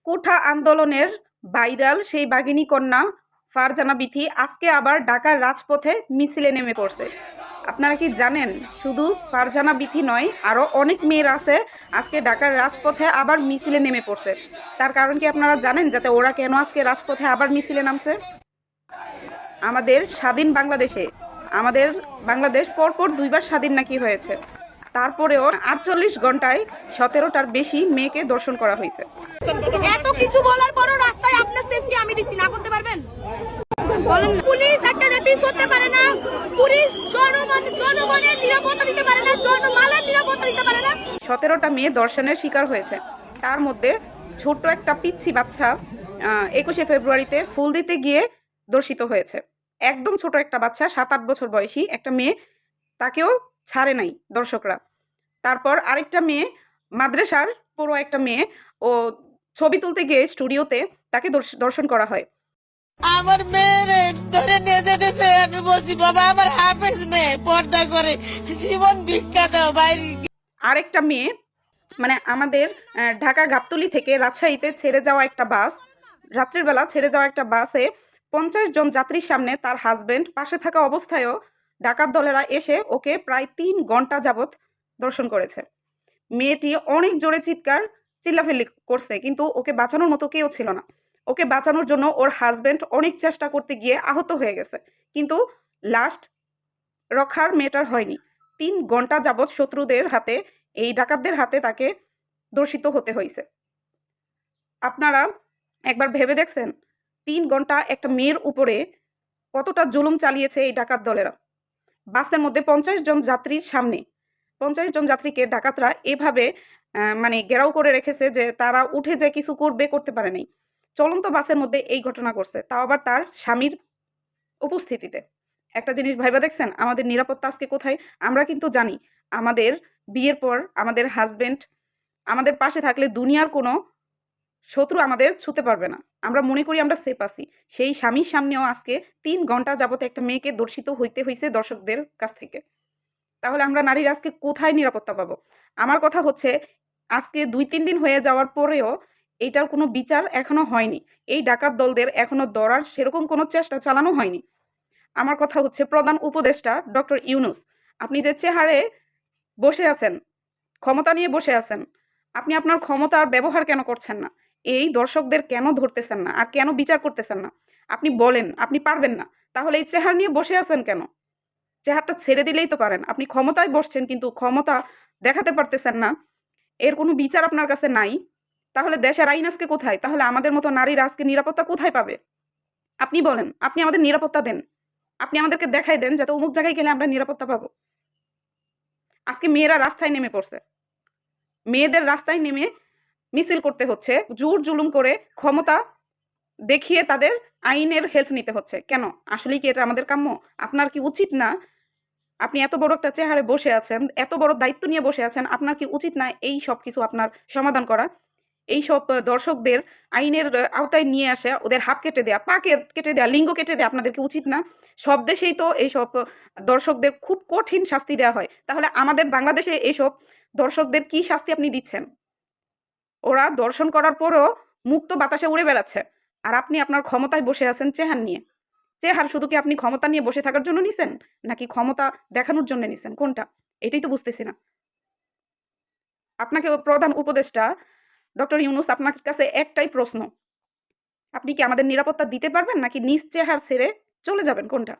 কোঠা আন্দোলনের ভাইরাল সেই বাঘিনী কন্যা ফারজানা বিথি আজকে আবার ঢাকার রাজপথে মিছিলে নেমে পড়ছে। আপনারা কি জানেন, শুধু ফারজানা বিথি নয়, আরও অনেক মেয়েরা আছে আজকে ঢাকার রাজপথে আবার মিছিলে নেমে পড়ছে। তার কারণ কি আপনারা জানেন, যাতে ওরা কেন আজকে রাজপথে আবার মিছিলে নামছে? আমাদের স্বাধীন বাংলাদেশে, আমাদের বাংলাদেশ পরপর 2বার স্বাধীন নাকি হয়েছে, তারপরেও 48 ঘন্টায় 17টার বেশি মেয়েকে ধর্ষণ করা হয়েছে। এত কিছু বলার পরও রাস্তায় আপনার সেফটি আমি দিছি না করতে পারবেন? বলেন, পুলিশ একটা রেপিস্ট করতে পারে না, পুলিশ জনগণের নিরাপত্তা দিতে পারে না, জনমালের নিরাপত্তা দিতে পারে না। 17টা মেয়ে ধর্ষণের শিকার হয়েছে। তার মধ্যে ছোট্ট একটা পিচ্ছি বাচ্চা 21শে ফেব্রুয়ারিতে ফুল দিতে গিয়ে ধর্ষিত হয়েছে। একদম ছোট একটা বাচ্চা, 7-8 বছর বয়সী একটা মেয়ে, তাকেও ছাড়ে নাই দর্শকরা। তারপর আরেকটা মেয়ে, মাদ্রাসার পুরো একটা মেয়ে, ও ছবি তুলতে গিয়ে স্টুডিওতে তাকে ধর্ষণ করা হয়। আমার মেয়েরে ধরে নিয়ে যেতেছে, আমি বলছি বাবা আমার হাফেজ মেয়ে, পর্দা করে, জীবন ভিক্ষা দাও বাইরে। আরেকটা মেয়ে, মানে আমাদের ঢাকা গাবতলী থেকে রাজশাহীতে ছেড়ে যাওয়া একটা বাস, রাত্রির বেলা ছেড়ে যাওয়া একটা বাসে 50 জন যাত্রীর সামনে তার হাজবেন্ড পাশে থাকা অবস্থায়ও ডাকাত দলেরা এসে ওকে প্রায় 3 ঘন্টা যাবৎ ধর্ষণ করেছে। মেয়েটি অনেক জোরে চিল্লাফিল্লি করছে, কিন্তু ওকে বাঁচানোর মতো কেউ ছিল না। ওকে বাঁচানোর জন্য ওর হাজবেন্ড অনেক চেষ্টা করতে গিয়ে আহত হয়ে গেছে, কিন্তু লাস্ট রক্ষার মেয়েটার হয়নি। 3 ঘন্টা যাবৎ শত্রুদের হাতে, এই ডাকাতদের হাতে তাকে ধর্ষিত হতে হয়েছে। আপনারা একবার ভেবে দেখছেন 3 ঘন্টা একটা মেয়ের উপরে কতটা জুলুম চালিয়েছে এই ডাকাত দলেরা? বাসের মধ্যে 50 জন যাত্রীর সামনে 50 জন যাত্রীকে ডাকাতরা এভাবে মানে ঘেরাও করে রেখেছে যে তারা উঠে যে কিছু করতে পারে নাই। চলন্ত বাসের মধ্যে এই ঘটনা করছে, তাও আবার তার স্বামীর উপস্থিতিতে। একটা জিনিস ভাইবা দেখছেন, আমাদের নিরাপত্তা আজকে কোথায়? আমরা কিন্তু জানি আমাদের বিয়ের পর আমাদের হাজবেন্ড আমাদের পাশে থাকলে দুনিয়ার কোনো শত্রু আমাদের ছুতে পারবে না। আমরা মনে করি আমরা সেফ আছি। সেই স্বামীর সামনেও আজকে 3 ঘন্টা যাবত একটা মেয়েকে ধর্ষিত হইতে হয়েছে দর্শকদের কাছ থেকে। তাহলে আমরা নারীরা আজকে কোথায় নিরাপত্তা পাবো? আমার কথা হচ্ছে, আজকে 2-3 দিন হয়ে যাওয়ার পরেও এইটার কোনো বিচার এখনো হয়নি। এই ডাকাত দলদের এখনো ধরার সেরকম কোনো চেষ্টা চালানো হয়নি। আমার কথা হচ্ছে, প্রধান উপদেষ্টা ডক্টর ইউনূস, আপনি যে চেহারে বসে আছেন, ক্ষমতা নিয়ে বসে আছেন, আপনি আপনার ক্ষমতার ব্যবহার কেন করছেন না? এই দর্শকদের কেন ধরতেছেন না আর কেন বিচার করতেছেন না? আপনি বলেন আপনি পারবেন না, তাহলে এই চেহারা নিয়ে বসে আছেন কেন? চেহারটা ছেড়ে দিলেই তো পারেন। আপনি ক্ষমতায় বসছেন কিন্তু ক্ষমতা দেখাতে পারতেছেন না, এর কোনো বিচার আপনার কাছে নাই। তাহলে দেশের আইন আজকে কোথায়? তাহলে আমাদের মতো নারীরা আজকে নিরাপত্তা কোথায় পাবে? আপনি বলেন, আপনি আমাদের নিরাপত্তা দেন, আপনি আমাদেরকে দেখাই দেন যাতে অমুক জায়গায় গেলে আমরা নিরাপত্তা পাবো। আজকে মেয়েরা রাস্তায় নেমে পড়ছে, মেয়েদের রাস্তায় নেমে মিছিল করতে হচ্ছে, জোর জুলুম করে ক্ষমতা দেখিয়ে তাদের আইনের হেল্প নিতে হচ্ছে। কেন? আসলেই কি এটা আমাদের কাম্য? আপনার কি উচিত না? আপনি এত বড় একটা চেহারে বসে আছেন, এত বড় দায়িত্ব নিয়ে বসে আছেন, আপনার কি উচিত না এই সব কিছু আপনার সমাধান করা? এই সব দর্শকদের আইনের আওতায় নিয়ে আসে, ওদের হাত কেটে দেয়া, পা কেটে দেয়া, লিঙ্গ কেটে দেয়া আপনাদের কি উচিত না? সব দেশেই তো এইসব দর্শকদের খুব কঠিন শাস্তি দেওয়া হয়। তাহলে আমাদের বাংলাদেশে এইসব দর্শকদের কি শাস্তি আপনি দিচ্ছেন? ওরা দর্শন করার পরও মুক্ত বাতাসে উড়ে বেড়াচ্ছে, আর আপনি আপনার ক্ষমতায় বসে আছেন চেহার নিয়ে। চেহার শুধু কি আপনি ক্ষমতা নিয়ে বসে থাকার জন্য নিছেন, নাকি ক্ষমতা দেখানোর জন্য নিছেন? কোনটা? এটাই তো বুঝতেছি না। আপনাকে প্রধান উপদেষ্টা ডক্টর ইউনূস, আপনার কাছে একটাই প্রশ্ন, আপনি কি আমাদের নিরাপত্তা দিতে পারবেন নাকি নিজ চেহার ছেড়ে চলে যাবেন? কোনটা?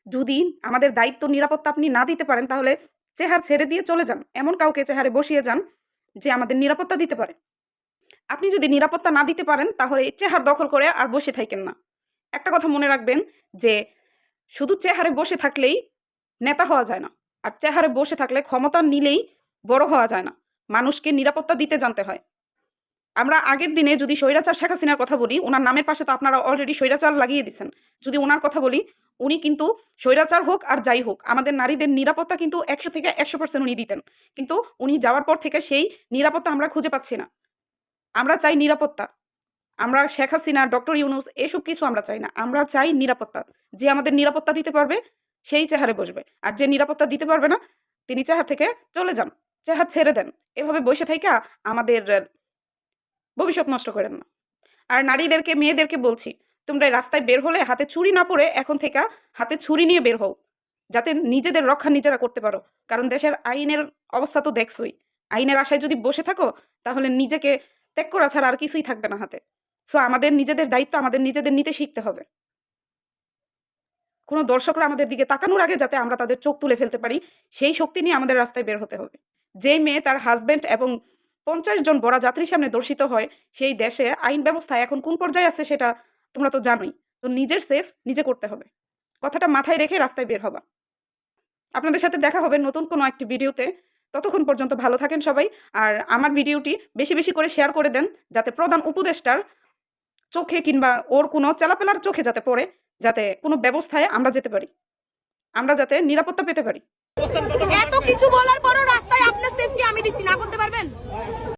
যদি আমাদের দায়িত্ব নিরাপত্তা আপনি না দিতে পারেন, তাহলে চেহার ছেড়ে দিয়ে চলে যান, এমন কাউকে চেহারে বসিয়ে যান যে আমাদের নিরাপত্তা দিতে পারে। আপনি যদি নিরাপত্তা না দিতে পারেন, তাহলে চেহার দখল করে আর বসে থাকেন না। একটা কথা মনে রাখবেন যে শুধু চেহারে বসে থাকলেই নেতা হওয়া যায় না, আর চেহারে বসে থাকলে ক্ষমতা নিলেই বড় হওয়া যায় না। মানুষকে নিরাপত্তা দিতে জানতে হয়। আমরা আগের দিনে যদি স্বৈরাচার শেখ হাসিনার কথা বলি, ওনার নামের পাশে তো আপনারা অলরেডি স্বৈরাচার লাগিয়ে দিচ্ছেন। যদি ওনার কথা বলি, উনি কিন্তু স্বৈরাচার হোক আর যাই হোক, আমাদের নারীদের নিরাপত্তা কিন্তু 100 থেকে 100% উনি দিতেন। কিন্তু উনি যাওয়ার পর থেকে সেই নিরাপত্তা আমরা খুঁজে পাচ্ছি না। আমরা চাই নিরাপত্তা। আমরা শেখ হাসিনা, ডক্টর ইউনূস এসব কিছু আমরা চাই না। আমরা চাই নিরাপত্তা। যে আমাদের নিরাপত্তা দিতে পারবে সেই চেহারে বসবে, আর যে নিরাপত্তা দিতে পারবে না তিনি চেহার থেকে চলে যান, চেহার ছেড়ে দেন। এভাবে বসে থাইকা আমাদের ভবিষ্যৎ নষ্ট করেন না। আর নারীদেরকে, মেয়েদেরকে বলছি, তোমরা এই রাস্তায় বের হলে হাতে ছুরি না পড়ে এখন থেকে হাতে ছুরি নিয়ে বের হও, যাতে নিজেদের রক্ষা নিজেরা করতে পারো। কারণ দেশের আইনের অবস্থা তো দেখছই। আইনের আশায় যদি বসে থাকো তাহলে নিজেকে ত্যাগ করা ছাড়া আর কিছুই থাকবে না হাতে। সো আমাদের নিজেদের দায়িত্ব আমাদের নিজেদের নিতে শিখতে হবে। কোনো দর্শকরা আমাদের দিকে তাকানোর আগে যাতে আমরা তাদের চোখ তুলে ফেলতে পারি, সেই শক্তি নিয়ে আমাদের রাস্তায় বের হতে হবে। যেই মেয়ে তার হাজব্যান্ড এবং 50 জন বড় যাত্রীর সামনে দর্শিত হয়, সেই দেশে আইন ব্যবস্থা এখন কোন পর্যায়ে আছে সেটা তোমরা তো জানোই। তো নিজের সেফ নিজে করতে হবে, কথাটা মাথায় রেখে রাস্তায় বের হবা। আপনাদের সাথে দেখা হবে নতুন কোনো একটি ভিডিওতে। ততক্ষণ পর্যন্ত ভালো থাকেন সবাই। আর আমার ভিডিওটি বেশি বেশি করে শেয়ার করে দেন, যাতে প্রধান উপদেষ্টার চোখে কিংবা ওর কোনো চেলাপেলার চোখে যাতে পড়ে, যাতে কোনো ব্যবস্থায় আমরা যেতে পারি, আমরা যাতে নিরাপত্তা পেতে পারি। এত কিছু বলার পরও